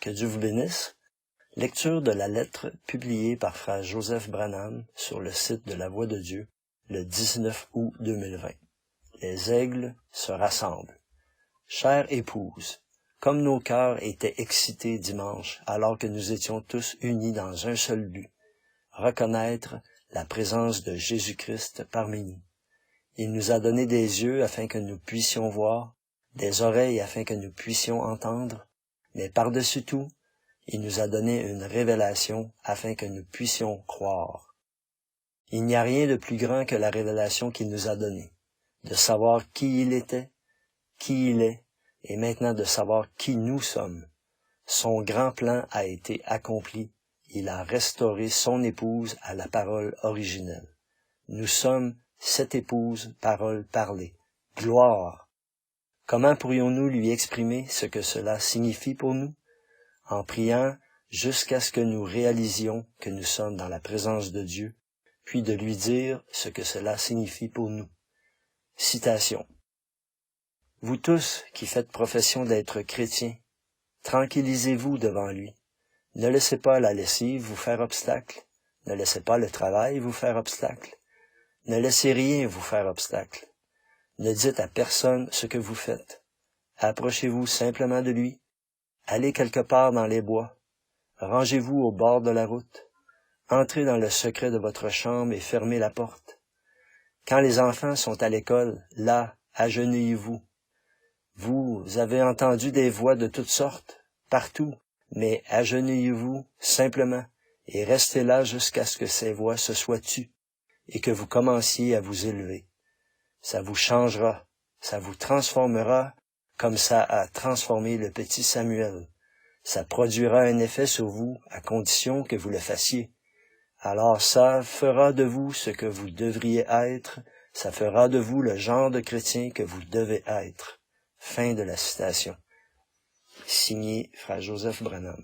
Que Dieu vous bénisse. Lecture de la lettre publiée par frère Joseph Branham sur le site de la Voix de Dieu le 19 août 2020. Les aigles se rassemblent. Chère épouse, comme nos cœurs étaient excités dimanche alors que nous étions tous unis dans un seul but, reconnaître la présence de Jésus-Christ parmi nous. Il nous a donné des yeux afin que nous puissions voir, des oreilles afin que nous puissions entendre, mais par-dessus tout, il nous a donné une révélation afin que nous puissions croire. Il n'y a rien de plus grand que la révélation qu'il nous a donnée, de savoir qui il était, qui il est, et maintenant de savoir qui nous sommes. Son grand plan a été accompli. Il a restauré son épouse à la parole originelle. Nous sommes cette épouse, parole parlée. Gloire! Comment pourrions-nous lui exprimer ce que cela signifie pour nous? En priant jusqu'à ce que nous réalisions que nous sommes dans la présence de Dieu, puis de lui dire ce que cela signifie pour nous. Citation. Vous tous qui faites profession d'être chrétiens, tranquillisez-vous devant lui. Ne laissez pas la lessive vous faire obstacle. Ne laissez pas le travail vous faire obstacle. Ne laissez rien vous faire obstacle. Ne dites à personne ce que vous faites. Approchez-vous simplement de lui. Allez quelque part dans les bois. Rangez-vous au bord de la route. Entrez dans le secret de votre chambre et fermez la porte. Quand les enfants sont à l'école, là, agenouillez-vous. Vous avez entendu des voix de toutes sortes, partout, mais agenouillez-vous simplement et restez là jusqu'à ce que ces voix se soient tues et que vous commenciez à vous élever. Ça vous changera, ça vous transformera comme ça a transformé le petit Samuel. Ça produira un effet sur vous à condition que vous le fassiez. Alors ça fera de vous ce que vous devriez être, ça fera de vous le genre de chrétien que vous devez être. Fin de la citation. Signé Frère Joseph Branham.